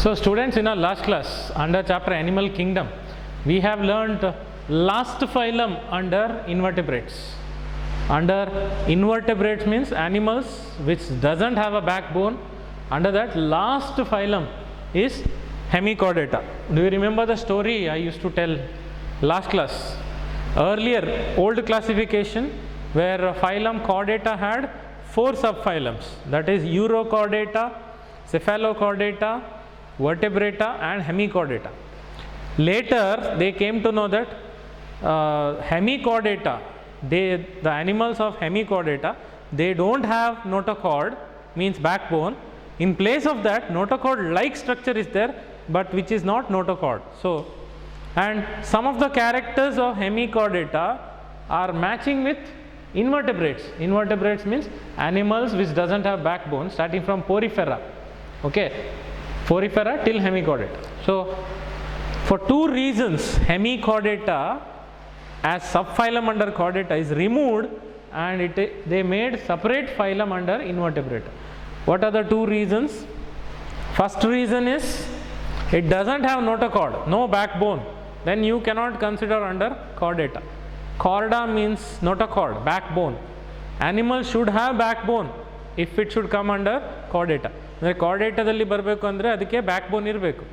So students, in our last class under chapter Animal Kingdom, we have learnt last phylum under invertebrates. Under invertebrates means animals which doesn't have a backbone. Under that last phylum is Hemichordata. Do you remember the story I used to tell last class? Earlier old classification where phylum Chordata had 4 subphylums, that is Urochordata, Cephalochordata, Vertebrata and Hemichordata. Later they came to know that Hemichordata, the animals of Hemichordata, they don't have notochord, means backbone. In place of that, notochord like structure is there, but which is not notochord. So, and some of the characters of Hemichordata are matching with invertebrates. Invertebrates means animals which doesn't have backbone, starting from Porifera, okay, Porifera till Hemichordata. So for 2 reasons, Hemichordata as subphylum under Chordata is removed and they made separate phylum under Invertebrata. What are the 2 reasons? First reason is it doesn't have notochord, no backbone. Then you cannot consider under Chordata. Chorda means notochord, backbone. Animal should have backbone if it should come under Chordata. Chordatadalli barbeku andre adike backbone irbeku.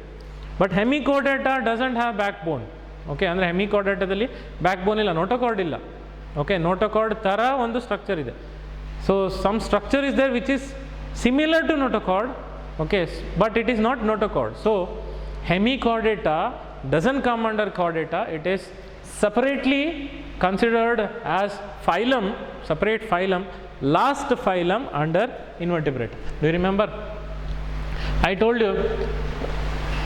But Hemichordata doesn't have backbone. Okay, andre Hemichordatadalli backbone illa, notochord illa. Okay, notochord tara ondu structure ide. So some structure is there which is similar to notochord, okay, but it is not notochord. So Hemichordata doesn't come under Chordata, it is separately considered as phylum, separate phylum, last phylum under Invertebrata. Do you remember? I told you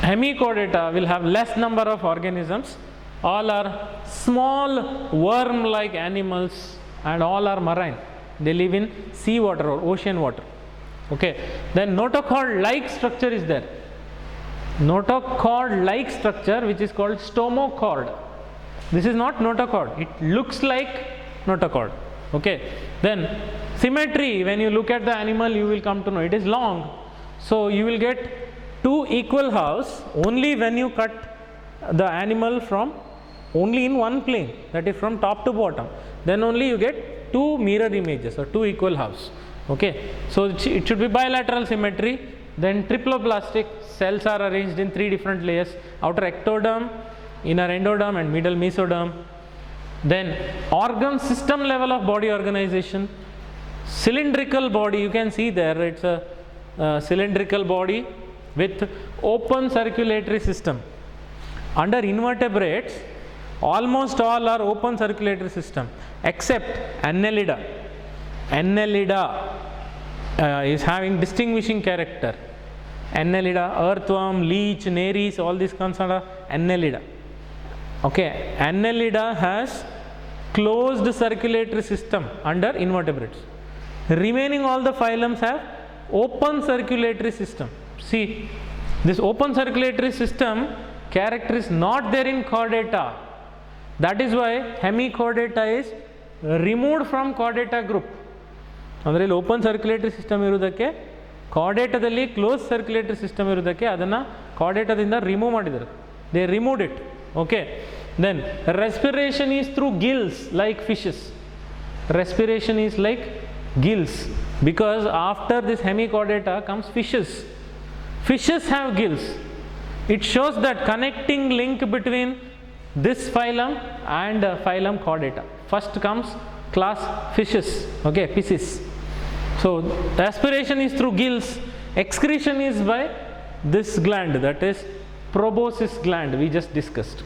Hemichordata will have less number of organisms, all are small worm like animals and all are marine. They live in sea water or ocean water. Okay, then notochord like structure is there. Notochord like structure which is called stomochord. This is not notochord, it looks like notochord. Okay, then symmetry, when you look at the animal you will come to know it is long. So you will get 2 equal halves only when you cut the animal from only in one plane, that is from top to bottom. Then only you get 2 mirror images or 2 equal halves. Okay, so it should be bilateral symmetry. Then triploblastic, cells are arranged in 3 different layers: outer ectoderm, inner endoderm and middle mesoderm. Then organ system level of body organization, cylindrical body, you can see there, it's a cylindrical body with open circulatory system. Under invertebrates, almost all are open circulatory system except Annelida. Annelida is having distinguishing character. Annelida, earthworm, leech, nares, all these comes under Annelida. Okay, Annelida has closed circulatory system under invertebrates. Remaining all the phylums have open circulatory system. See, this open circulatory system character is not there in Chordata. That is why Hemichordata is removed from Chordata group. ಅಂದರೆ ಇಲ್ಲಿ open circulatory system ಇರೋದಕ್ಕೆ, ಕಾರ್ಡೇಟದಲ್ಲಿ close circulatory system ಇರೋದಕ್ಕೆ ಅದನ್ನು ಕಾರ್ಡೇಟದಿಂದ remove ಮಾಡಿದ್ದಾರೆ. They removed it. Okay, then respiration is through gills like fishes. Respiration is like gills, because after this Hemichordata comes fishes. Fishes have gills. It shows that connecting link between this phylum and phylum Chordata. First comes class fishes, okay, piscis. So respiration is through gills, excretion is by this gland, that is proboscis gland we just discussed.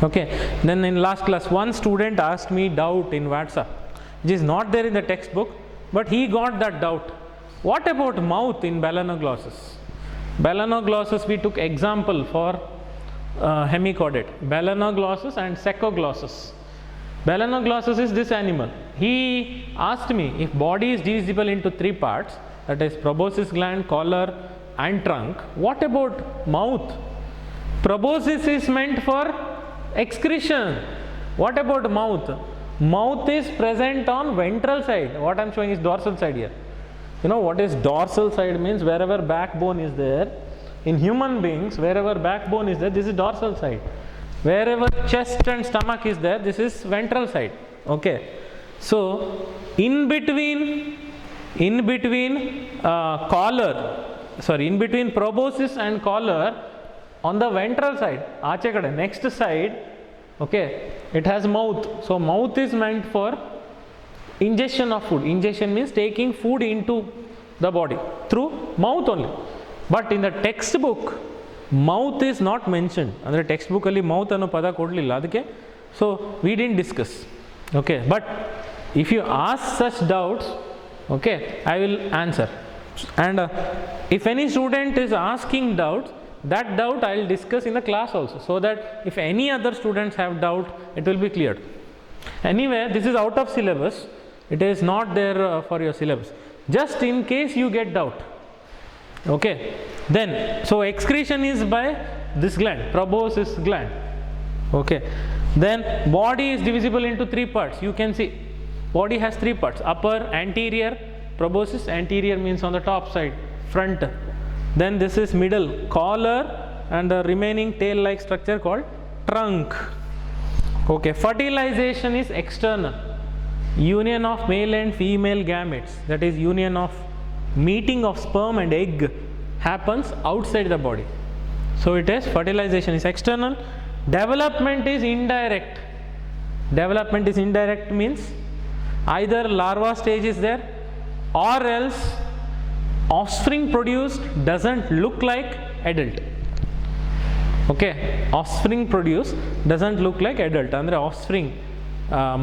Okay, then in last class one student asked me doubt in WhatsApp, which is not there in the textbook, but he got that doubt. What about mouth in Balanoglossus? Balanoglossus we took example for Hemichordata, Balanoglossus and Secoglossus. Balanoglossus is this animal. He asked me, if body is divisible into 3 parts, that is proboscis gland, collar and trunk, what about mouth? Proboscis is meant for excretion. What about mouth? Mouth is present on ventral side. What I am showing is dorsal side here. You know what is dorsal side means? Wherever backbone is there, In human beings, wherever backbone is there, this is dorsal side. Wherever chest and stomach is there, this is ventral side. Okay. So in between proboscis and collar, on the ventral side, next side, okay, it has mouth. So mouth is meant for ingestion of food. Ingestion means taking food into the body through mouth only. But in the textbook, mouth is not mentioned. Andre textbook alli mouth anno pada kodlilla adike. So we didn't discuss. Okay, but if you ask such doubts, okay, I will answer. And if any student is asking doubts, that doubt I will discuss in the class also, so that if any other students have doubt, it will be cleared. Anyway, this is out of syllabus. It is not there for your syllabus. Just in case you get doubt. Okay. Then, so excretion is by this gland, proboscis gland. Okay. Then body is divisible into 3 parts. You can see body has 3 parts: upper, anterior, proboscis. Anterior means on the top side, front. Then this is middle, collar, and the remaining tail-like structure called trunk. Okay. Fertilization is external. Union of male and female gametes, that is union of meeting of sperm and egg, happens outside the body. So it is fertilization is external. Development is indirect. Development is indirect means either larva stage is there, or else offspring produced doesn't look like adult. Okay, offspring produced doesn't look like adult. Andre offspring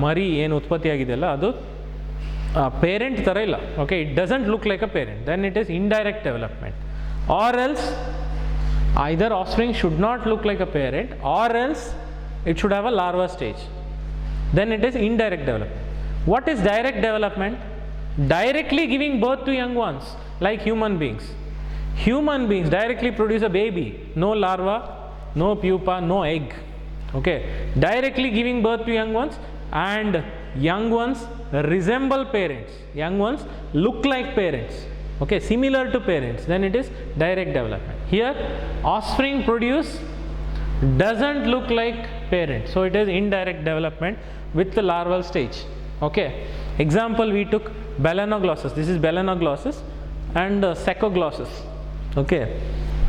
ಮರಿ ಏನು ಉತ್ಪತ್ತಿ ಆಗಿದೆಯಲ್ಲ ಅದು parent ಥರ ಇಲ್ಲ. Okay, it doesn't look like a parent, then it is indirect development. Or else either offspring should not look like a parent, or else it should have a larva stage, then it is indirect development. What is direct development? Directly giving birth to young ones, like human beings. Human beings directly produce a baby, no larva, no pupa, no egg. Okay, directly giving birth to young ones, and young ones resemble parents, young ones look like parents, okay, similar to parents, then it is direct development. Here offspring produce doesn't look like parents, so it is indirect development with the larval stage. Okay, example we took Balanoglossus. This is Balanoglossus and Secoglossus. Okay,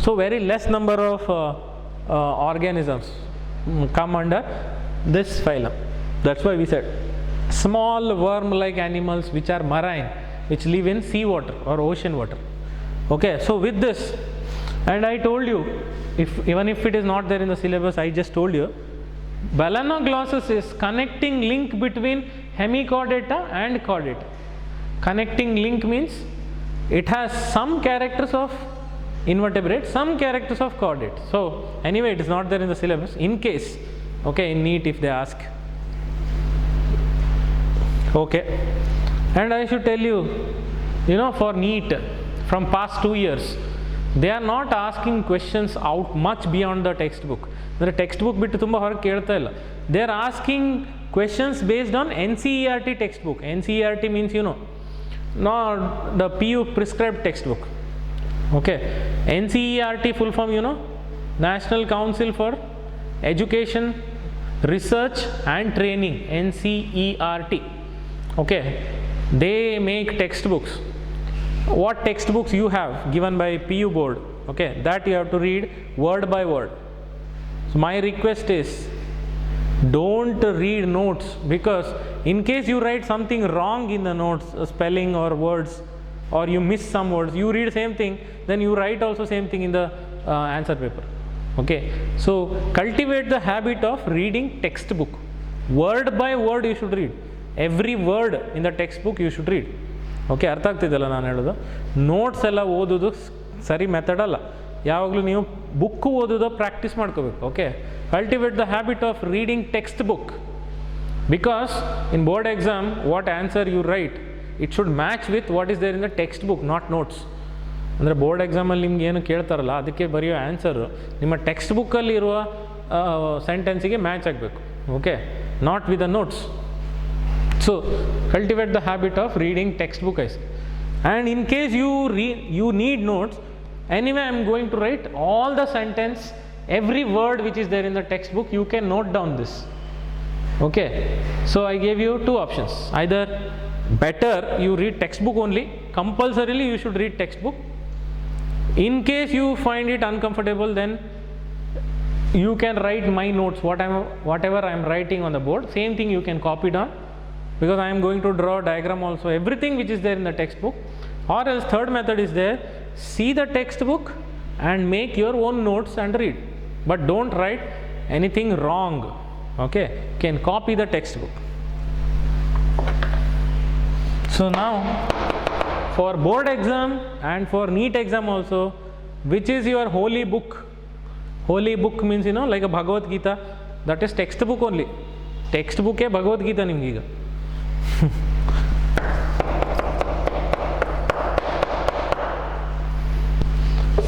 so very less number of organisms come under this phylum. That's why we said small worm-like animals which are marine, which live in sea water or ocean water. Okay, so with this, and I told you, even if it is not there in the syllabus, I just told you, Balanoglossus is connecting link between hemichordata and chordata. Connecting link means it has some characters of invertebrate, some characters of chordate. So anyway, it is not there in the syllabus. In case, okay, in NEET if they ask. Okay, and I should tell you, for NEET from past 2 years, they are not asking questions out much beyond the textbook. The textbook biಟ್ಟು ತುಂಬ ಹೊರಗೆ ಕೇಳ್ತಾ ಇಲ್ಲ. They are asking questions based on NCERT textbook. NCERT means not the PU prescribed textbook. Okay, NCERT full form National Council for Education, Research and Training, NCERT. Okay, they make textbooks. What textbooks you have given by PU board, okay, that you have to read word by word. So my request is, don't read notes, because in case you write something wrong in the notes, spelling or words, or you miss some words, you read same thing, then you write also same thing in the answer paper. Okay, so cultivate the habit of reading textbook. Word by word you should read. Every word in the textbook you should read. Okay, ಅರ್ಥ ಆಗ್ತಿದ್ದಲ್ಲ ನಾನು ಹೇಳೋದು? Notes ಎಲ್ಲ ಓದೋದು ಸರಿ method ಅಲ್ಲ. ಯಾವಾಗಲೂ ನೀವು book ಓದೋದು ಪ್ರಾಕ್ಟೀಸ್ ಮಾಡ್ಕೋಬೇಕು. Okay, cultivate the habit of reading textbook, because in board exam what answer you write, it should match with what is there in the textbook, not notes. ಅಂದರೆ board ಎಕ್ಸಾಮಲ್ಲಿ ನಿಮ್ಗೆ ಏನು ಕೇಳ್ತಾರಲ್ಲ ಅದಕ್ಕೆ ಬರೆಯೋ answer ನಿಮ್ಮ text ಬುಕ್ಕಲ್ಲಿರುವ ಸೆಂಟೆನ್ಸಿಗೆ ಮ್ಯಾಚ್ ಆಗಬೇಕು. Okay, not with the notes. So cultivate the habit of reading textbook. And in case you need notes, Anyway, I am going to write all the sentence, every word which is there in the textbook, you can note down this. Okay, so I gave you two options. Either better you read textbook only, compulsorily you should read textbook. In case you find it uncomfortable, then you can write my notes, whatever I am writing on the board, same thing you can copy down, because I am going to draw a diagram also, everything which is there in the textbook. Or else third method is there, see the textbook and make your own notes and read, but don't write anything wrong. Okay, you can copy the textbook. So now for board exam and for NEET exam also, which is your holy book? Holy book means, you know, like a Bhagavad Gita, that is textbook only. Textbook e Bhagavad Gita nimgiga.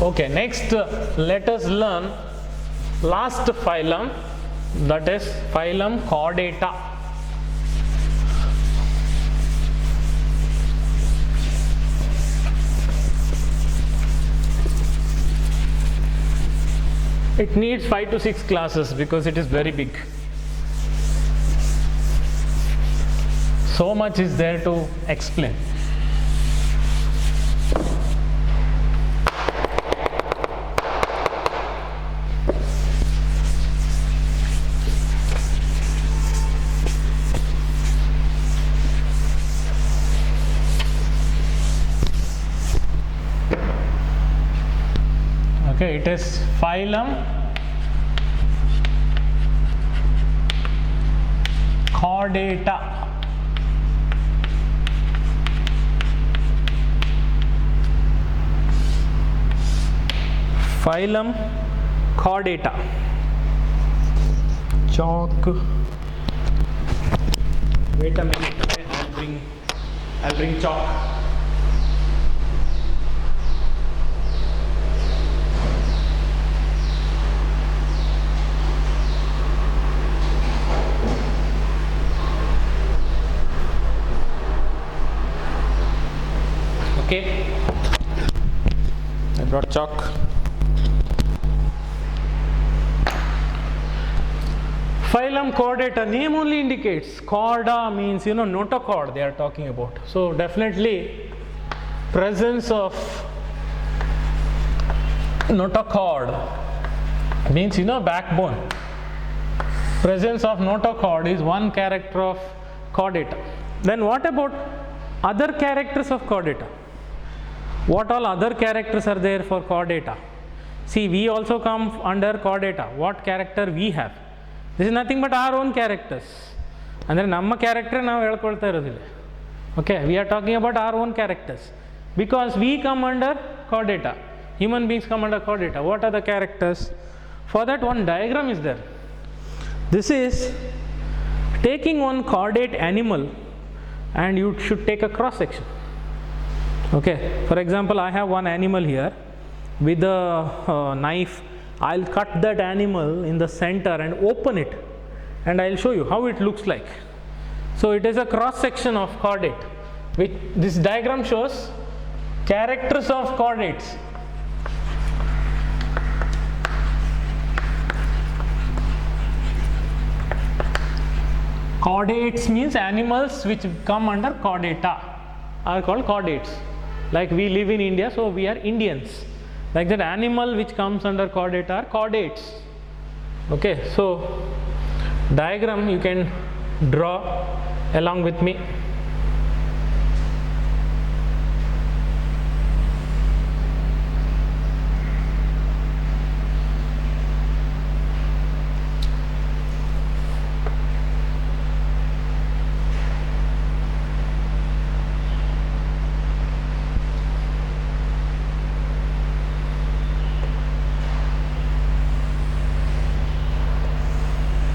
Okay, next let us learn last phylum, that is phylum Chordata. It needs 5 to 6 classes because it is very big. So much is there to explain. Okay, it is phylum Chordata. Phylum Chordata. Chalk. Wait a minute. I'll bring chalk. Okay, I brought chalk. Phylum Chordata, name only indicates. Chorda means, you know, notochord they are talking about. So definitely presence of notochord means, you know, backbone. Presence of notochord is one character of chordata. Then what about other characters of chordata? What all other characters are there for chordata? See, we also come under chordata. What character we have? This is nothing but our own characters. Andre namma character ನಾವು ಹೇಳ್ಕೊಳ್ತಾ ಇರೋದಿಲ್ಲ. Okay, we are talking about our own characters because we come under chordata. Human beings come under chordata. What are the characters? For that, one diagram is there. This is taking one chordate animal and you should take a cross section. Okay, for example, I have one animal here. With a knife, I'll cut that animal in the center and open it, and I'll show you how it looks like. So it is a cross section of chordate, which this diagram shows characters of chordates. Chordates means animals which come under chordata are called chordates. Like we live in India, so we are Indians. Like that, animal which comes under chordata are chordates. Okay, so diagram you can draw along with me.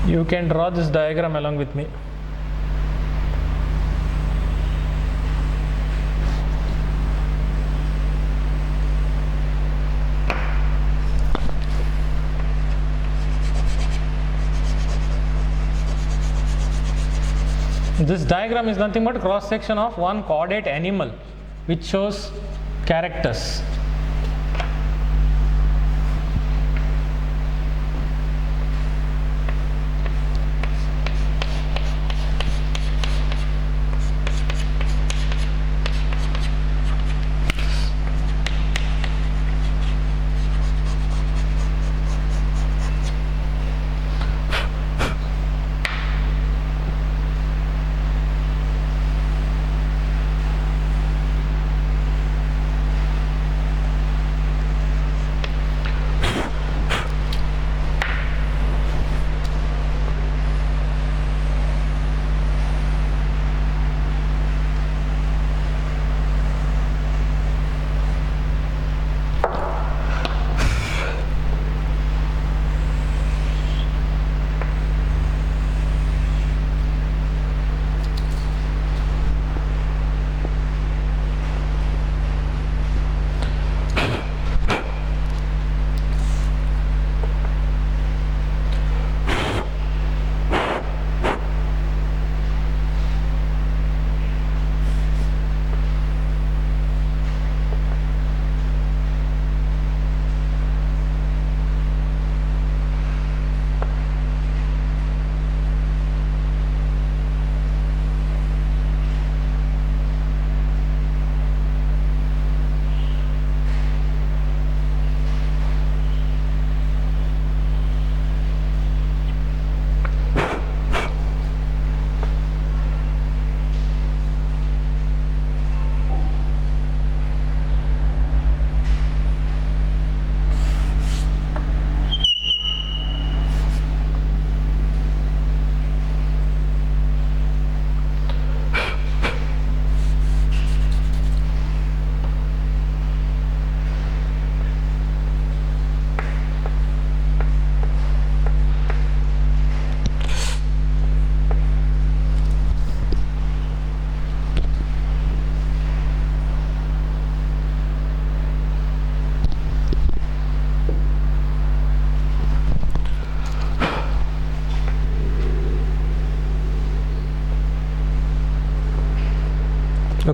You can draw this diagram along with me. This diagram is nothing but cross section of one chordate animal which shows characters.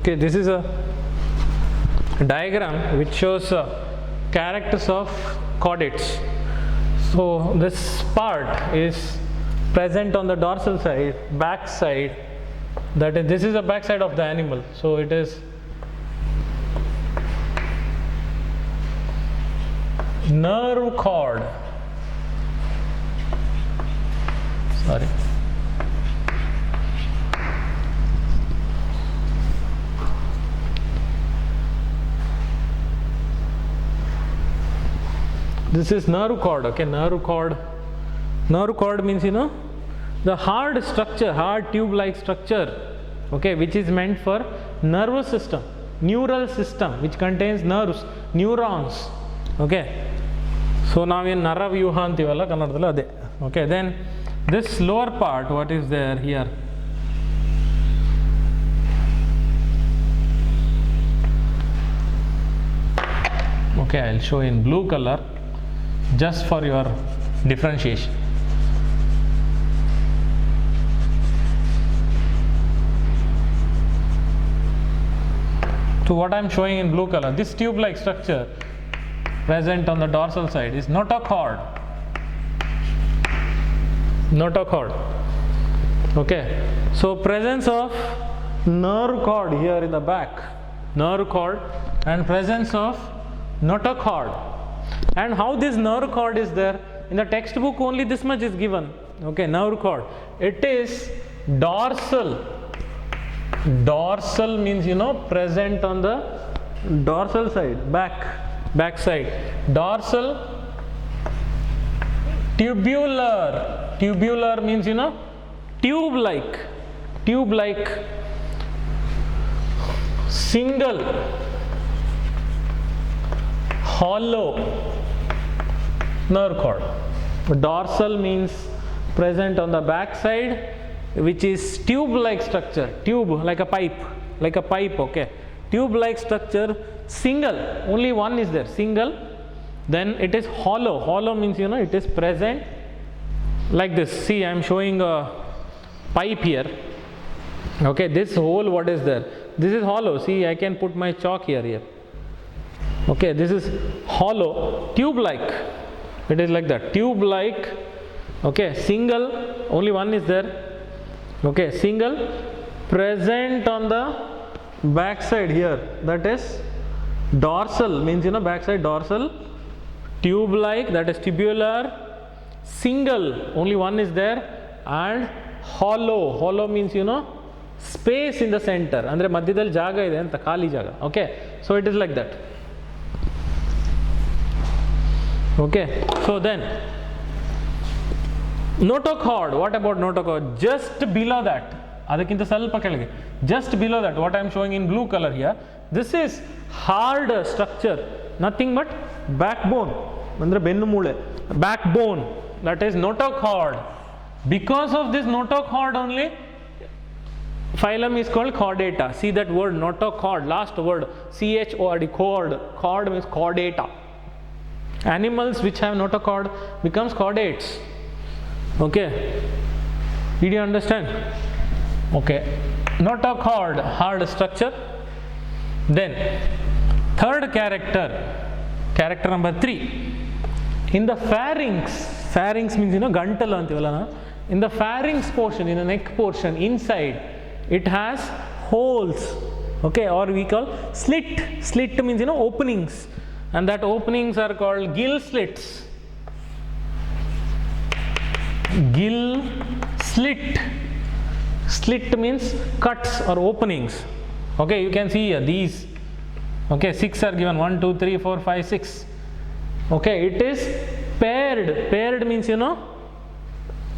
Okay, this is a diagram which shows characters of chordates. So this part is present on the dorsal side, back side, that is, this is the back side of the animal. So it is nerve cord. Sorry. This is nerve cord. Okay, nerve cord. Nerve cord means, you know, the hard structure, hard tube-like structure, okay, which is meant for nervous system, neural system, which contains nerves, neurons. Okay. So now in Naravyuha antivalla kannadadalli ade. Okay, then this lower part, what is there here? Okay, I'll show in blue color just for your differentiation. So what I am showing in blue color, this tube-like structure present on the dorsal side is notochord. Notochord. Okay. So presence of nerve cord here in the back, nerve cord, and presence of notochord. And how this nerve cord is there? In the textbook only this much is given. Okay, nerve cord. It is dorsal. Dorsal means, you know, present on the dorsal side, back side. Dorsal. Tubular. Tubular means, you know, tube-like. Single. Hollow nerve cord. Dorsal means present on the back side, which is tube-like structure. Tube, like a pipe, okay. Tube-like structure, single, only one is there, single. Then it is hollow. Hollow means, you know, it is present like this. See, I am showing a pipe here. Okay, this hole, what is there? This is hollow. See, I can put my chalk here. Okay, this is hollow, tube-like. It is like that, tube-like. Okay, single, only one is there. Okay, single, present on the back side here. That is dorsal, means, you know, back side dorsal. Tube-like, that is tubular. Single, only one is there. And hollow. Hollow means, you know, space in the center. Andre madhyadalli jaga ide anta, khali jaga. Okay, so it is like that. Okay, so then notochord. What about notochord? Just below that, adakinta salpa keಳಗೆ, just below that, what I am showing in blue color here, this is hard structure, nothing but backbone, andre bennu moole, backbone, that is notochord. Because of this notochord only, phylum is called chordata. See that word notochord, last word, chord, chord means chordata. Animals which have notochord becomes chordates. Okay, did you understand? Okay, notochord, hard structure. Then third character number 3, in the pharynx means, you know, gantalu antivalla. In the pharynx portion, in the neck portion, inside, it has holes. Okay, or we call slit means, you know, openings, and that openings are called gill slits. Gill slit means cuts or openings. Okay, you can see here these. Okay, 6 are given, 1 2 3 4 5 6. Okay, it is paired means, you know,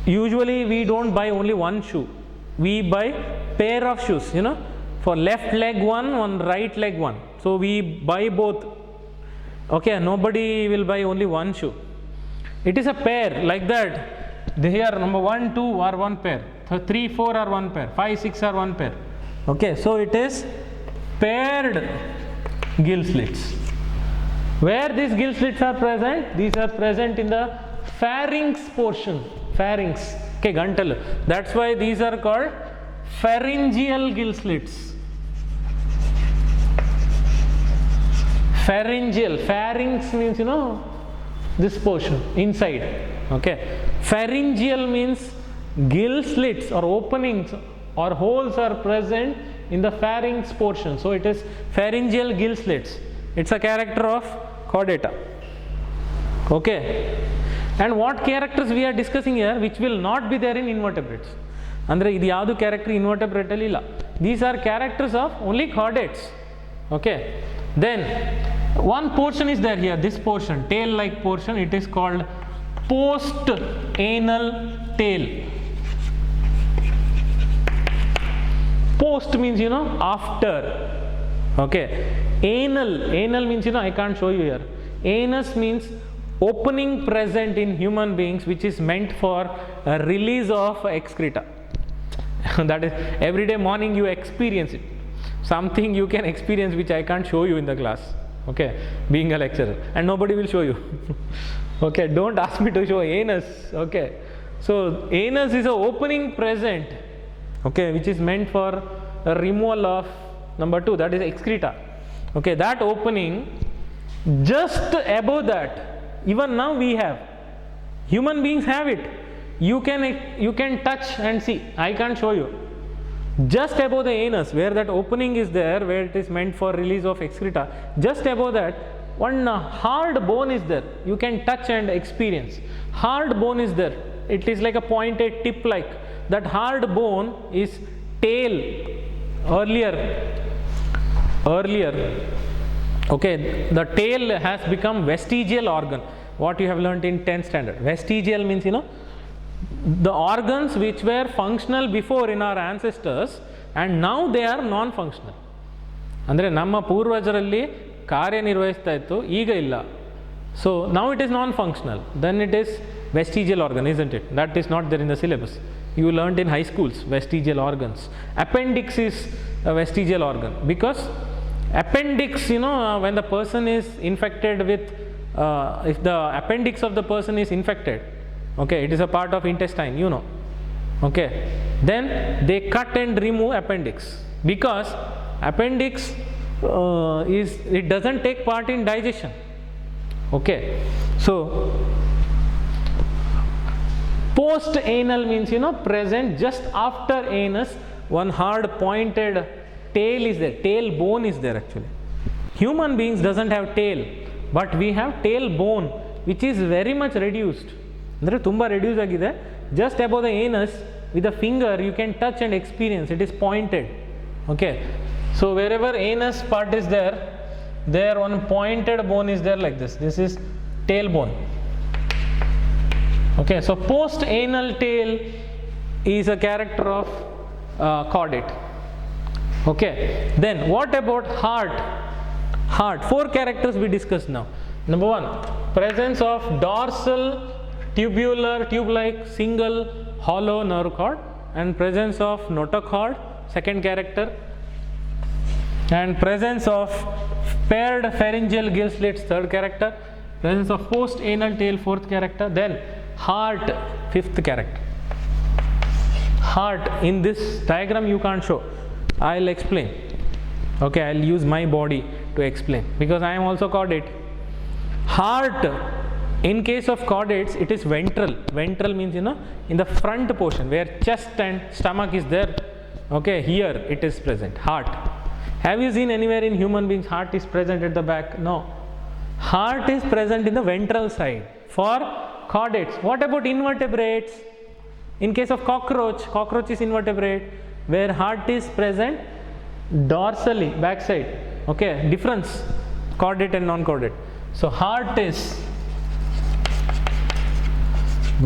usually we don't buy only one shoe, we buy pair of shoes, you know, for left leg one right leg one, so we buy both. Okay, nobody will buy only one shoe. It is a pair like that. Here number 1 2 are one pair, 3 4 are one pair, 5 6 are one pair. Okay, so it is paired gill slits. Where these gill slits are present? These are present in the pharynx portion. Pharynx. Okay, gantalu. That's why these are called pharyngeal gill slits. Pharyngeal. Pharynx means, you know, this portion inside. Okay. Pharyngeal means gill slits or openings or holes are present in the pharynx portion. So it is pharyngeal gill slits. It's a character of chordata. Okay. And what characters we are discussing here which will not be there in invertebrates? Andre idu yadu character invertebrate alli illa. These are characters of only chordates. Okay. Then one portion is there here, this portion, tail like portion, it is called post anal tail. Post means, you know, after. Okay. Anal means, you know, I can't show you here. Anus means opening present in human beings which is meant for a release of excreta. That is, every day morning you experience it. Something you can experience which I can't show you in the class. Okay, being a lecturer, and nobody will show you. Okay, don't ask me to show anus. Okay, so anus is a opening present, okay, which is meant for a removal of number 2, that is excreta. Okay, that opening, just above that, even now we have, human beings have it. You can touch and see. I can't show you. Just above the anus, where that opening is there, where it is meant for release of excreta, just above that, one hard bone is there. You can touch and experience. Hard bone is there. It is like a pointed tip like. That hard bone is tail. Earlier, okay, the tail has become vestigial organ. What you have learnt in 10th standard. Vestigial means, you know, the organs which were functional before in our ancestors and now they are non-functional. ಅಂದರೆ ನಮ್ಮ ಪೂರ್ವಜರಲ್ಲಿ ಕಾರ್ಯನಿರ್ವಹಿಸ್ತಾ ಇತ್ತು, ಈಗ ಇಲ್ಲ. So now it is non-functional. Then it is vestigial organ, isn't it? That is not there in the syllabus. You learnt in high schools vestigial organs. Appendix is a vestigial organ because appendix, you know, when the person is infected with, if the appendix of the person is infected, okay, it is a part of intestine, you know, okay, then they cut and remove appendix because appendix it doesn't take part in digestion. Okay, so post anal means, you know, present just after anus, one hard pointed tail is there, tail bone is there actually. Human beings doesn't have tail, but we have tail bone which is very much reduced. ಅಂದರೆ ತುಂಬ reduce ಆಗಿದೆ. Just above the anus with a finger you can touch and experience. It is pointed. Okay, so wherever anus part is there one pointed bone is there like this. This is tail bone. Okay, so post anal tail is a character of chordate. Okay, then what about heart? Heart, 4 characters we discussed now. Number 1, presence of dorsal tubular tube-like single hollow nerve cord, and presence of notochord, second character, and presence of paired pharyngeal gill slits, third character, presence of post anal tail, fourth character, then heart, fifth character. Heart in this diagram you can't show. I'll explain. Okay, I'll use my body to explain because I am also chordate. Heart, in case of chordates, it is ventral. Ventral means, you know, in the front portion where chest and stomach is there. Okay, here it is present. Heart. Have you seen anywhere in human beings heart is present at the back? No. Heart is present in the ventral side for chordates. What about invertebrates? In case of cockroach is invertebrate, where heart is present dorsally, backside. Okay, difference chordate and non-chordate. So heart is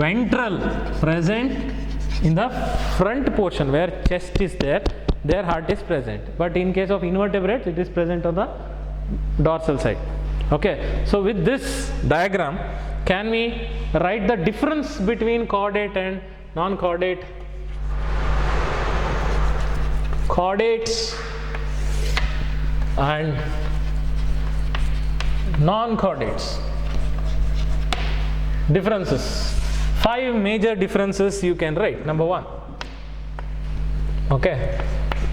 ventral, present in the front portion where chest is there, their heart is present. But in case of invertebrates, it is present on the dorsal side. Okay, so with this diagram, can we write the difference between chordate and non-chordate? Chordates and non-chordates. Differences. 5 major differences you can write. Number 1. Okay.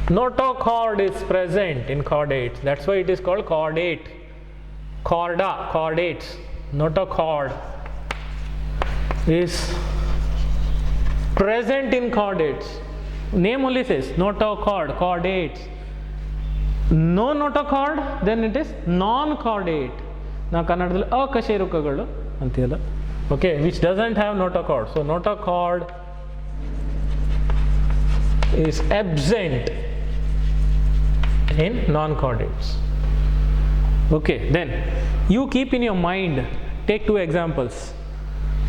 Notochord is present in chordates. That's why it is called chordate. chorda, chordates, notochord is present in chordates. Name only says notochord, chordates. No notochord, then it is non-chordate. Now kannadalli akasherukagalu antiyalla. Okay, which doesn't have notochord. So notochord is absent in non-chordates. Okay, then you keep in your mind, take two examples.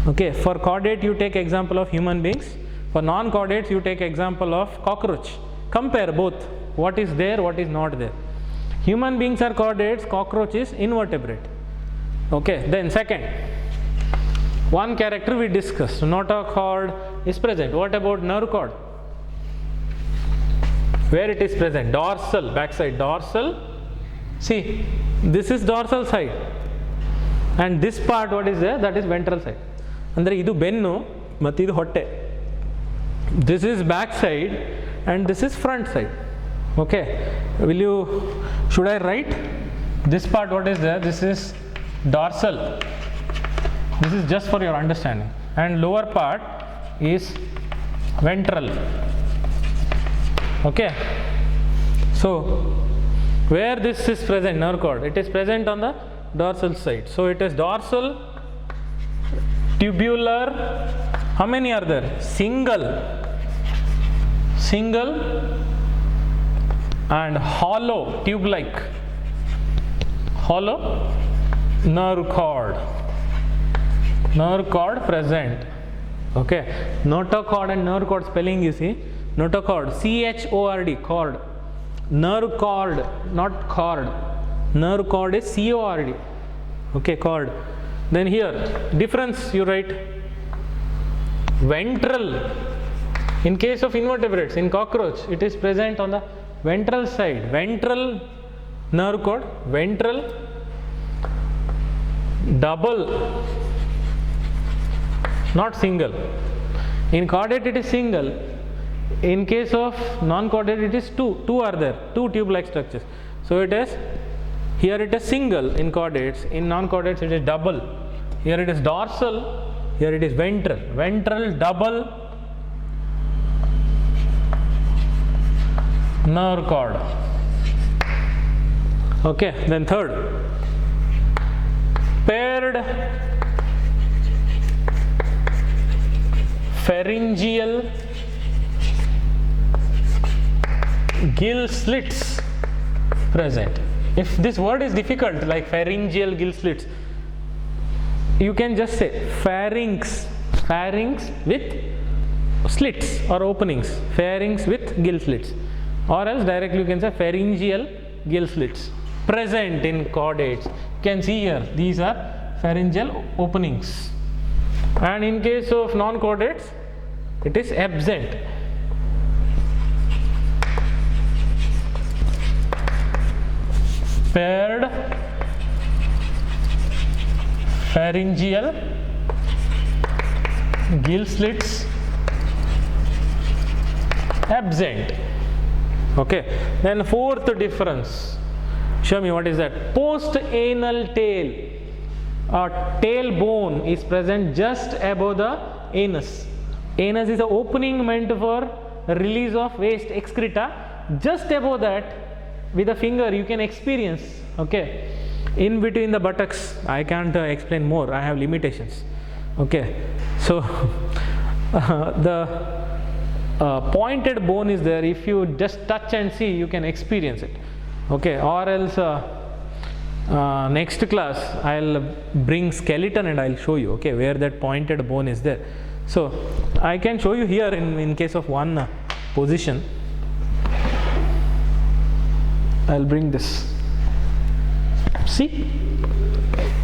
Okay, for chordate you take example of human beings. For non-chordates you take example of cockroach. Compare both. What is there, what is not there. Human beings are chordates, cockroach is invertebrate. Okay, then second, one character we discussed, notochord is present. What about nerve cord? Where it is present? Dorsal, backside, dorsal. See, this is dorsal side. And this part what is there? That is ventral side. Andre idu bennu, matti idu hotte. This is back side and this is front side. Okay, should I write? This part what is there? This is dorsal. This is just for your understanding. And lower part is ventral. Okay, so where this is present, nerve cord, it is present on the dorsal side. So it is dorsal, tubular. How many are there? Single and hollow, tube like, hollow nerve cord present. Okay, notochord and nerve cord spelling you see, notochord, C-H-O-R-D, cord, nerve cord, not cord, nerve cord is C-O-R-D. Okay, cord. Then here difference you write, ventral. In case of invertebrates, in cockroach, it is present on the ventral side. Ventral nerve cord, ventral, double, not single. In chordate it is single. In case of non-chordate it is two are there, two tube-like structures. So it is, here it is single in chordates, in non-chordates it is double. Here it is dorsal, here it is ventral. Ventral, double, nerve cord. Okay, then third, paired pharyngeal gill slits present. If this word is difficult like pharyngeal gill slits, you can just say pharynx with slits or openings, pharynx with gill slits, or else directly you can say pharyngeal gill slits present in chordates. You can see here these are pharyngeal openings, and in case of non-chordates it is absent. Paired pharyngeal gill slits absent. Okay, then fourth difference, show me what is that. Post anal tail, tailbone is present just above the anus. Anus is the opening meant for release of waste excreta. Just above that, with a finger you can experience. Okay, in between the buttocks, I can't explain more, I have limitations. Okay, so the pointed bone is there. If you just touch and see, you can experience it. Okay, or else next class I'll bring skeleton and I'll show you, okay, where that pointed bone is there. So I can show you here in case of one position. I'll bring this. See,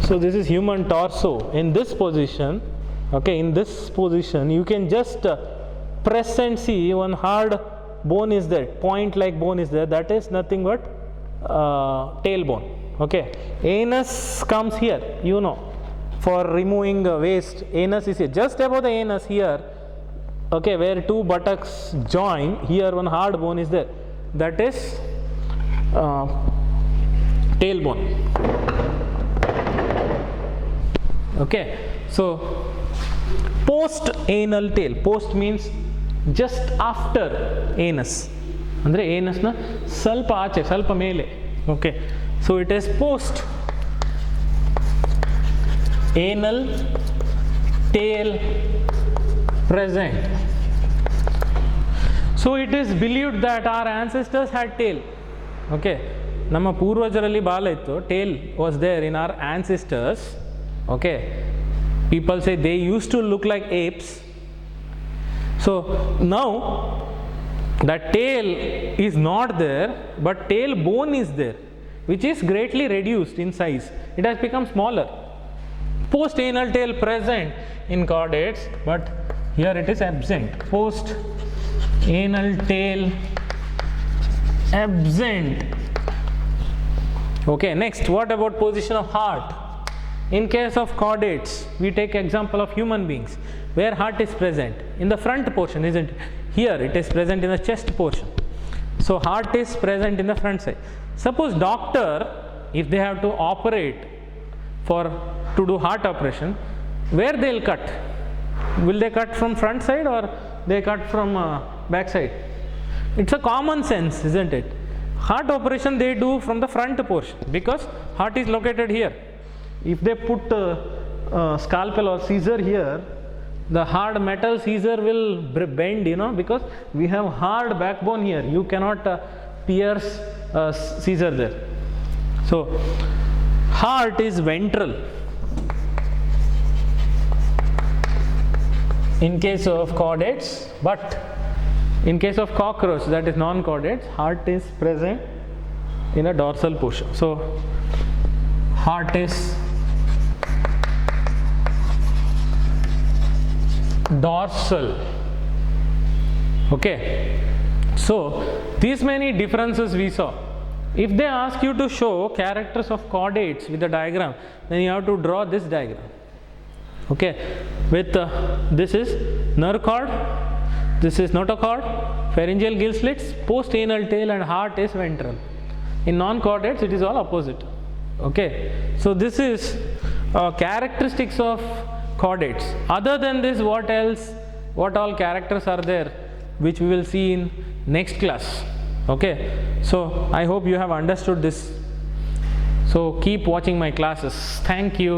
so this is human torso in this position. Okay, in this position you can just press and see one hard bone is there, point like bone is there, that is nothing but tailbone. Okay, anus comes here, you know, for removing waste. Anus is here, just above the anus here. Okay, where two buttocks join, here one hard bone is there, that is tailbone. Okay, so post anal tail. Post means just after anus, ಅಂದರೆ ಏನಸ್ನ ಸ್ವಲ್ಪ ಆಚೆ ಸ್ವಲ್ಪ ಮೇಲೆ. Okay, so it is post anal tail present. So it is believed that our ancestors had tail. Okay, ನಮ್ಮ ಪೂರ್ವಜರಲ್ಲಿ ಬಾಲ ಇತ್ತು, tail was there in our ancestors. Okay, people say they used to look like apes. So now that tail is not there, but tail bone is there, which is greatly reduced in size. It has become smaller. Post anal tail present in chordates, but here it is absent. Post anal tail absent. Okay, next, what about position of heart? In case of chordates, we take example of human beings where heart is present in the front portion, isn't it? Here it is present in the chest portion. So heart is present in the front side. Suppose doctor, if they have to operate to do heart operation, where they will cut? Will they cut from front side or they cut from back side? It's a common sense, isn't it? Heart operation they do from the front portion because heart is located here. If they put scalpel or scissor here, the hard metal scissor will bend, because we have hard backbone here. You cannot pierce scissor there. So heart is ventral. In case of chordates, but in case of cockroach, that is non-chordates, heart is present in a dorsal portion. So heart is dorsal. Okay, so these many differences we saw. If they ask you to show characters of chordates with a diagram, then you have to draw this diagram. Okay, with this is nerve cord, this is notochord, pharyngeal gill slits, post anal tail, and heart is ventral. In non-chordates it is all opposite. Okay, so this is characteristics of chordates. Other than this, what else, what all characters are there, which we will see in next class. Okay, so I hope you have understood this. So keep watching my classes. Thank you.